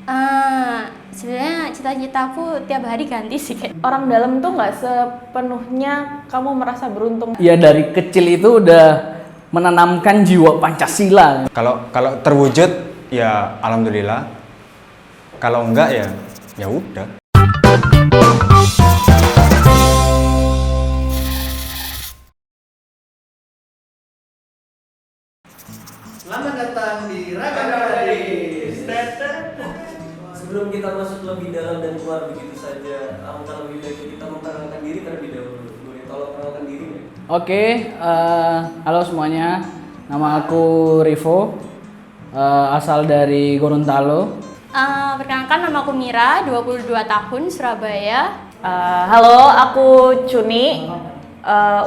Sebenarnya cita-citaku tiap hari ganti sih kayak. Orang dalam tuh nggak sepenuhnya kamu merasa beruntung. Ya dari kecil itu udah menanamkan jiwa Pancasila. Kalau terwujud ya alhamdulillah. Kalau enggak ya udah. Selamat datang di Ragam Gadis. Sebelum kita masuk lebih dalam dan keluar begitu saja, alangkah lebih baik kita memperkenalkan diri terlebih dahulu. Boleh tolong perkenalkan diri nggak? Oke, halo semuanya. Nama aku Rivo, asal dari Gorontalo. Perkenalkan, nama aku Mira, 22 tahun, Surabaya. Halo, aku Cuni,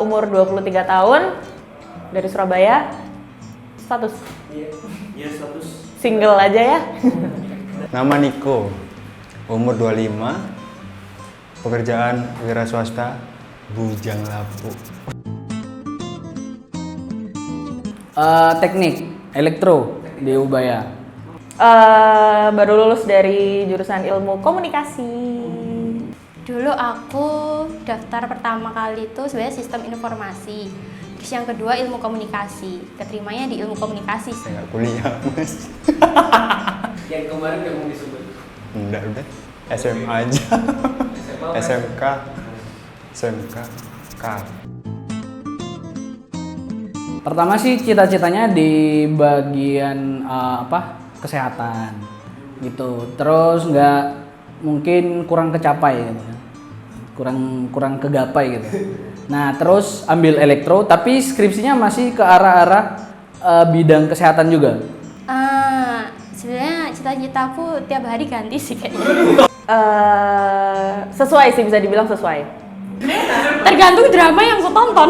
umur 23 tahun, dari Surabaya. Status Iya, status. single aja ya. Nama Niko, umur 25, pekerjaan wira swasta, bujang lapuk. Teknik elektro di Ubaya. Baru lulus dari jurusan ilmu komunikasi. Dulu aku daftar pertama kali itu sebenarnya sistem informasi. Terus yang kedua ilmu komunikasi. Keterimanya di ilmu komunikasi. Saya nggak kuliah mas. Yang kemarin nggak mau disebut. Udah SMA aja. SMA apa? SMK K. Pertama sih cita-citanya di bagian kesehatan gitu. Terus nggak mungkin kurang kecapai gitu. Kurang kegapai gitu. Nah, terus ambil elektro tapi skripsinya masih ke arah-arah bidang kesehatan juga. Sebenarnya cita-citaku tiap hari ganti sih kayaknya. Sesuai sih, bisa dibilang sesuai. Tergantung drama yang aku tonton.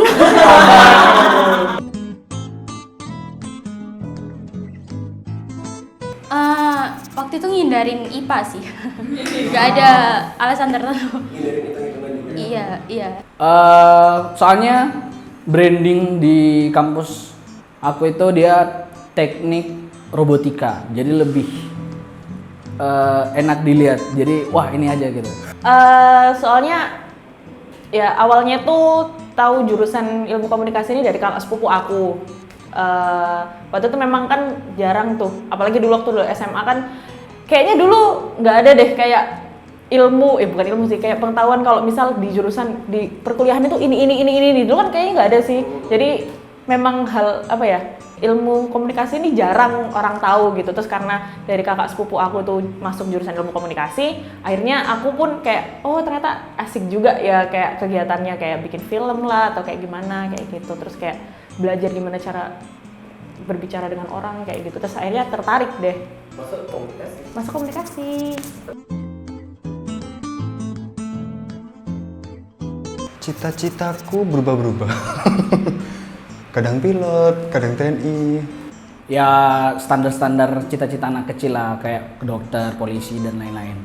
Waktu itu ngindarin IPA sih. Gak ada alasan tertentu. Hindarin hitung-hitungan juga. Iya. Soalnya branding di kampus aku itu dia teknik robotika, jadi lebih enak dilihat. Jadi wah ini aja gitu. Soalnya ya awalnya tuh tahu jurusan ilmu komunikasi ini dari kakak sepupu aku. Waktu itu memang kan jarang tuh, apalagi dulu waktu SMA kan kayaknya dulu nggak ada deh kayak bukan ilmu sih, kayak pengetahuan kalau misal di jurusan di perkuliahan itu ini dulu kan kayaknya nggak ada sih. Jadi memang ilmu komunikasi ini jarang orang tahu gitu. Terus karena dari kakak sepupu aku tuh masuk jurusan ilmu komunikasi, akhirnya aku pun kayak oh ternyata asik juga ya kayak kegiatannya, kayak bikin film lah atau kayak gimana kayak gitu. Terus kayak belajar gimana cara berbicara dengan orang kayak gitu. Terus akhirnya tertarik deh masuk komunikasi. Cita-citaku berubah-berubah. Kadang pilot, kadang TNI. Ya standar-standar cita-cita anak kecil lah, kayak dokter, polisi dan lain-lain.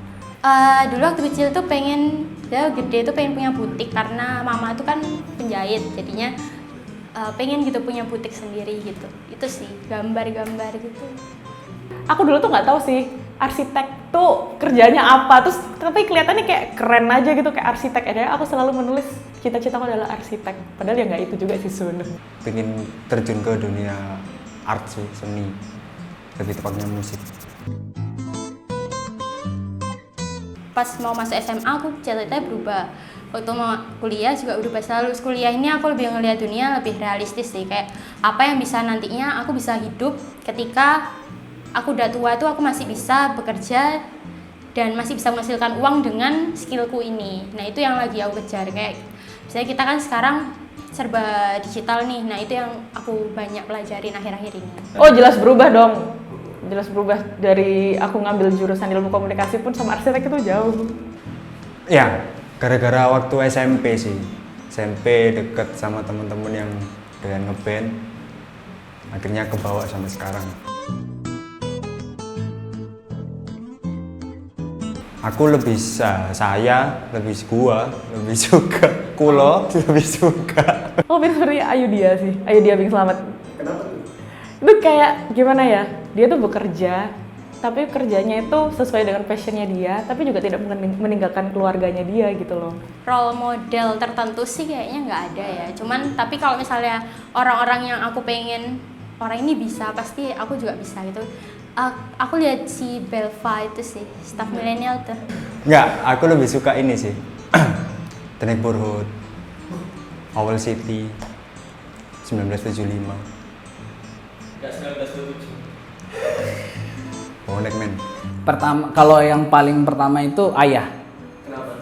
Dulu waktu kecil tuh pengen, gede tuh pengen punya butik karena mama tuh kan penjahit, jadinya pengen gitu punya butik sendiri gitu. Itu sih gambar-gambar gitu. Aku dulu tuh nggak tahu sih arsitek tuh kerjanya apa, terus tapi kelihatannya kayak keren aja gitu kayak arsitek. Akhirnya aku selalu menulis cita-citaku adalah arsitek, padahal ya nggak itu juga sih sebenarnya. Pengen terjun ke dunia art sih, seni, lebih tepatnya musik. Pas mau masuk SMA aku cita-citanya berubah. Waktu mau kuliah juga udah pas lulus kuliah ini aku lebih ngelihat dunia lebih realistis sih, kayak apa yang bisa nantinya aku bisa hidup ketika aku udah tua tuh aku masih bisa bekerja dan masih bisa menghasilkan uang dengan skillku ini. Nah itu yang lagi aku kejar, kayak misalnya kita kan sekarang serba digital nih, nah itu yang aku banyak pelajarin akhir-akhir ini. Oh jelas berubah dong, jelas berubah dari aku ngambil jurusan ilmu komunikasi pun sama arsitek itu jauh. Ya, gara-gara waktu SMP sih. SMP deket sama teman-teman yang dengan ngeband, akhirnya kebawa sampai sekarang. Aku lebih lebih suka kulo, lebih suka. Oh seperti Ayudhya sih, Ayudhya Bing Slamet. Kenapa tuh? Itu kayak gimana ya, dia tuh bekerja tapi kerjanya itu sesuai dengan passionnya dia, tapi juga tidak meninggalkan keluarganya dia gitu loh. Role model tertentu sih kayaknya nggak ada ya. Cuman tapi kalau misalnya orang-orang yang aku pengen orang ini bisa, pasti aku juga bisa gitu. Aku lihat si Belva itu sih, staff milenial tuh. Enggak, aku lebih suka ini sih. The Neighborhood, Owl City, 1975. Nggak 1927. Bonek men. Pertama, kalau yang paling pertama itu ayah. Kenapa?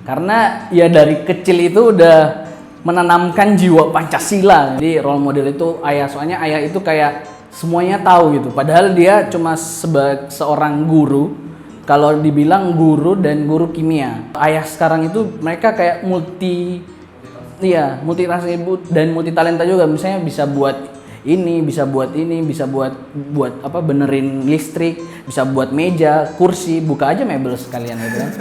Karena ya dari kecil itu udah menanamkan jiwa Pancasila. Jadi role model itu ayah, soalnya ayah itu kayak semuanya tahu gitu. Padahal dia cuma seorang guru. Kalau dibilang guru dan guru kimia. Ayah sekarang itu mereka kayak multitask dan multi talenta juga. Misalnya bisa buat ini, bisa buat apa benerin listrik, bisa buat meja, kursi, buka aja mebel sekalian gitu kan.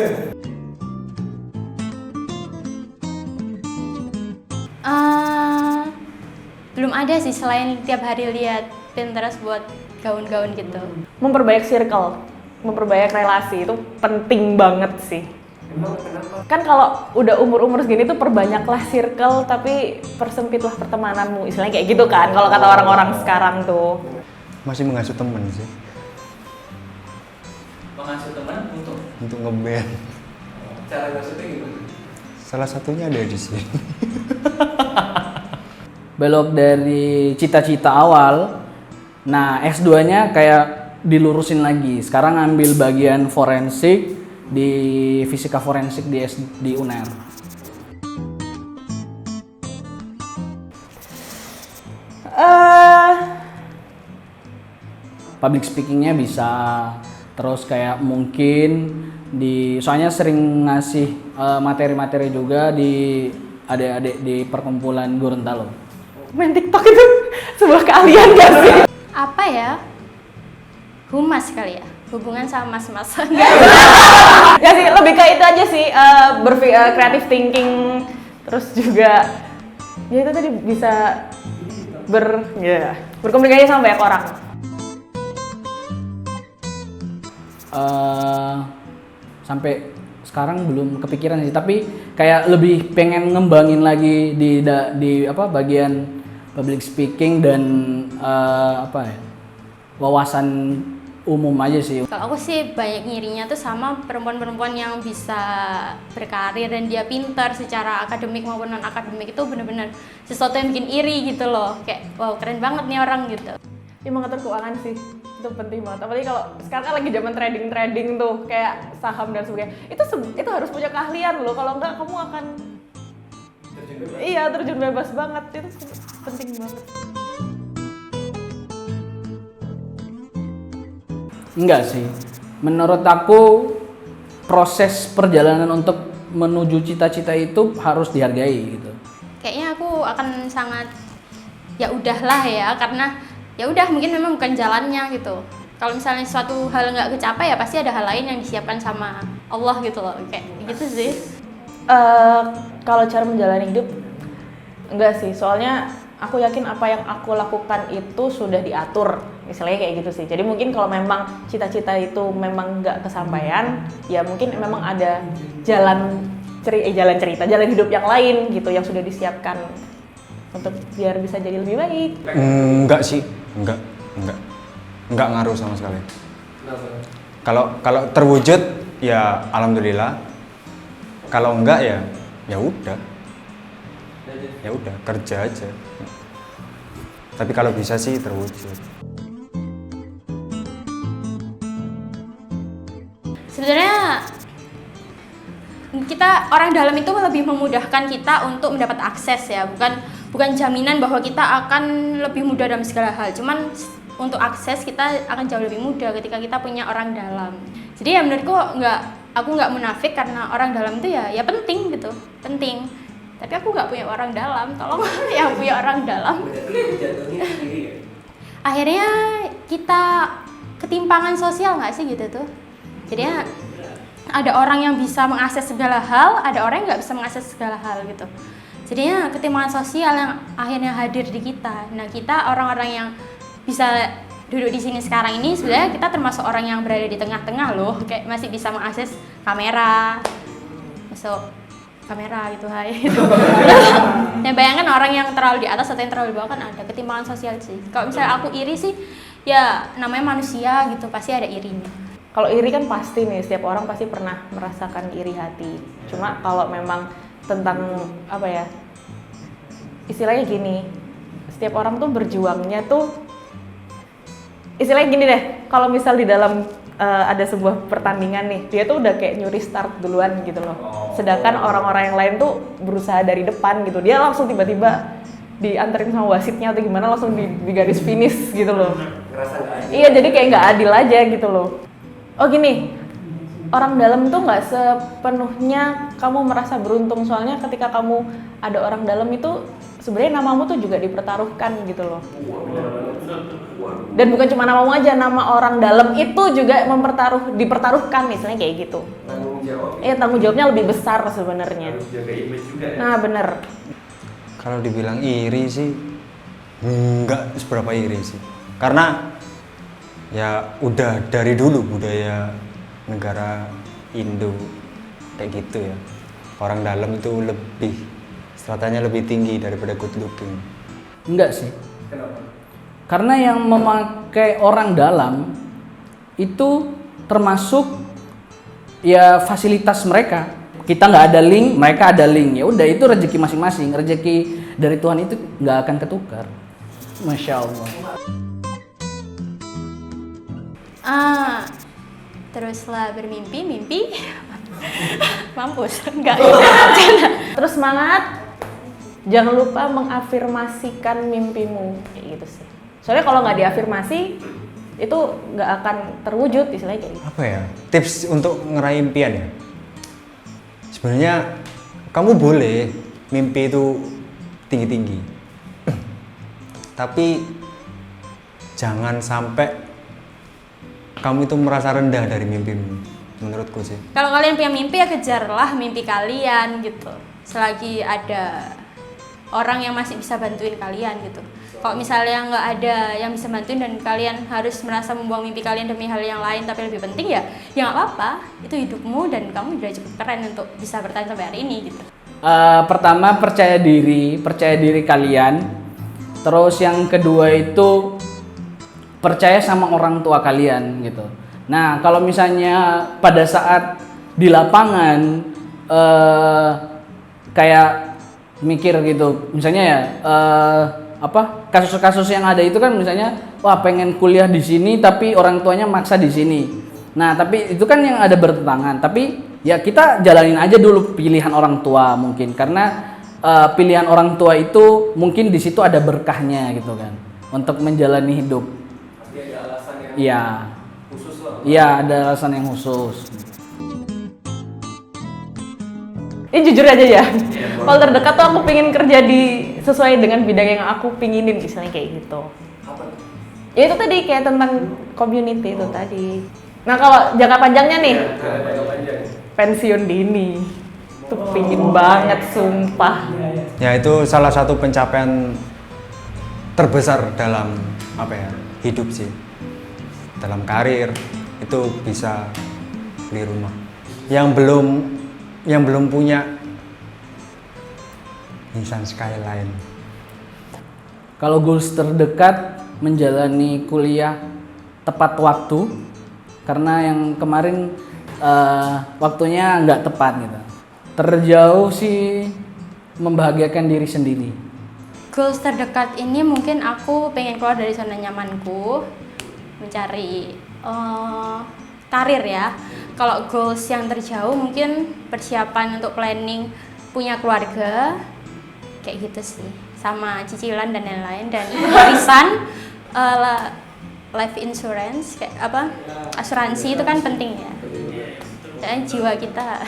Belum ada sih selain tiap hari lihat Pinterest buat gaun-gaun gitu. Memperbanyak circle, memperbanyak relasi itu penting banget sih. Emang kenapa? Kan kalau udah umur-umur segini tuh perbanyaklah circle tapi persempitlah pertemananmu, istilahnya kayak gitu kan kalau kata orang-orang sekarang tuh. Masih mengasuh temen sih Mengasuh teman untuk ngeband. cara ngasutnya gimana? Salah satunya ada di sini. Belok dari cita-cita awal, nah S2-nya kayak dilurusin lagi. Sekarang ngambil bagian forensik di fisika forensik di UNER. Public speakingnya bisa, terus kayak mungkin soalnya sering ngasih materi-materi juga di adik-adik di perkumpulan Gorontalo. Main TikTok itu sebuah keahlian gak sih? Apa ya? Humas kali ya? Hubungan sama mas-mas. Ya sih, lebih ke itu aja sih, creative thinking, terus juga ya itu tadi bisa berkomunikasi sama banyak orang. Sampai sekarang belum kepikiran sih, tapi kayak lebih pengen ngembangin lagi di apa bagian public speaking dan wawasan umum aja sih. Kalau aku sih banyak ngirinya tuh sama perempuan-perempuan yang bisa berkarir dan dia pintar secara akademik maupun non akademik, itu bener-bener sesuatu yang bikin iri gitu loh. Kayak wow, keren banget nih orang gitu. Ya, mengatur keuangan sih itu penting banget. Apalagi kalau sekarang kan lagi zaman trading tuh kayak saham dan sebagainya. Itu harus punya keahlian loh. Kalau enggak kamu akan terjun bebas banget. Itu penting banget. Enggak sih. Menurut aku proses perjalanan untuk menuju cita-cita itu harus dihargai gitu. Kayaknya aku akan sangat ya udahlah ya, karena ya udah mungkin memang bukan jalannya gitu. Kalau misalnya suatu hal nggak kecapai ya pasti ada hal lain yang disiapkan sama Allah gitu loh, kayak gitu sih. Kalau cara menjalani hidup enggak sih, soalnya aku yakin apa yang aku lakukan itu sudah diatur, misalnya kayak gitu sih. Jadi mungkin kalau memang cita-cita itu memang nggak kesampaian, ya mungkin memang ada jalan hidup yang lain gitu yang sudah disiapkan untuk biar bisa jadi lebih baik. Enggak sih, enggak ngaruh sama sekali. Kalau terwujud ya alhamdulillah, kalau enggak ya udah kerja aja. Tapi kalau bisa sih terwujud. Sebenarnya kita orang dalam itu lebih memudahkan kita untuk mendapat akses ya, bukan jaminan bahwa kita akan lebih mudah dalam segala hal. Cuman untuk akses kita akan jauh lebih mudah ketika kita punya orang dalam. Jadi ya menurutku aku nggak munafik, karena orang dalam itu ya penting gitu, penting. Tapi aku nggak punya orang dalam, tolong yang punya orang dalam. Akhirnya kita ketimpangan sosial nggak sih gitu tuh. Jadinya ada orang yang bisa mengakses segala hal, ada orang yang nggak bisa mengakses segala hal gitu. Jadinya ketimpangan sosial yang akhirnya hadir di kita. Nah kita orang-orang yang bisa duduk di sini sekarang ini sebenarnya kita termasuk orang yang berada di tengah-tengah loh, kayak masih bisa mengakses kamera, masuk kamera gitu, hai. Nah, bayangkan orang yang terlalu di atas atau yang terlalu di bawah kan ada ketimpangan sosial sih. Kalau misalnya aku iri sih, ya namanya manusia gitu, pasti ada irinya. Kalau iri kan pasti nih, setiap orang pasti pernah merasakan iri hati. Cuma kalau memang tentang apa ya, istilahnya gini, setiap orang tuh berjuangnya tuh, istilahnya gini deh, kalau misal di dalam ada sebuah pertandingan nih, dia tuh udah kayak nyuri start duluan gitu loh. Sedangkan orang-orang yang lain tuh berusaha dari depan gitu, dia langsung tiba-tiba dianterin sama wasitnya atau gimana langsung di garis finish gitu loh. Iya, jadi kayak nggak adil aja gitu loh. Oh gini, orang dalam tuh nggak sepenuhnya kamu merasa beruntung, soalnya ketika kamu ada orang dalam itu sebenarnya namamu tuh juga dipertaruhkan gitu loh. Dan bukan cuma namamu aja, nama orang dalam itu juga dipertaruhkan, misalnya kayak gitu. Tanggung jawab. Tanggung jawabnya lebih besar sebenarnya. Harus jaga image juga. Nah bener. Kalau dibilang iri sih, nggak seberapa iri sih. Karena ya udah dari dulu budaya negara Indo kayak gitu ya. Orang dalam itu lebih, stratanya lebih tinggi daripada good looking. Enggak sih. Kenapa? Karena yang memakai orang dalam itu termasuk ya fasilitas mereka. Kita nggak ada link, mereka ada link. Ya udah, itu rezeki masing-masing. Rezeki dari Tuhan itu nggak akan ketukar. Masya Allah. Teruslah bermimpi, mampus, enggak. Terus semangat, jangan lupa mengafirmasikan mimpimu, kayak gitu sih. Soalnya kalau nggak diafirmasi, itu nggak akan terwujud, istilahnya kayak gitu. Apa ya? Tips untuk ngeraih impian ya? Sebenarnya kamu boleh mimpi itu tinggi-tinggi. Tapi jangan sampai kamu itu merasa rendah dari mimpimu, menurutku sih. Kalau kalian punya mimpi ya kejarlah mimpi kalian gitu. Selagi ada orang yang masih bisa bantuin kalian gitu. Kalau misalnya nggak ada yang bisa bantuin dan kalian harus merasa membuang mimpi kalian demi hal yang lain tapi lebih penting ya nggak apa-apa. Itu hidupmu dan kamu udah cukup keren untuk bisa bertahan sampai hari ini gitu. Pertama, percaya diri kalian. Terus yang kedua itu percaya sama orang tua kalian gitu. Nah, kalau misalnya pada saat di lapangan kayak mikir gitu, misalnya ya kasus-kasus yang ada itu kan misalnya wah pengen kuliah di sini tapi orang tuanya maksa di sini. Nah, tapi itu kan yang ada bertentangan. Tapi ya kita jalanin aja dulu pilihan orang tua mungkin, karena pilihan orang tua itu mungkin di situ ada berkahnya gitu kan untuk menjalani hidup. Pasti ada alasan yang Iya. khusus lah. Iya, ada alasan yang khusus. Ini jujur aja ya, kalau terdekat tuh aku pengen kerja sesuai dengan bidang yang aku pinginin, misalnya kayak gitu. Apa? Ya itu tadi kayak tentang community itu tadi. Nah kalau jangka panjangnya nih, Jangka panjang. pensiun dini, tuh pingin banget sumpah. Ya itu salah satu pencapaian terbesar dalam hidup sih. Dalam karir itu bisa beli rumah. Yang belum punya Nissan Skyline. Kalau goals terdekat menjalani kuliah tepat waktu, karena yang kemarin waktunya nggak tepat gitu. Terjauh sih membahagiakan diri sendiri. Goals terdekat ini mungkin aku pengen keluar dari zona nyamanku, mencari karir ya. Kalau goals yang terjauh mungkin persiapan untuk planning punya keluarga, kayak gitu sih, sama cicilan dan lain-lain, dan warisan, life insurance, kayak asuransi itu kan penting ya, dan jiwa kita.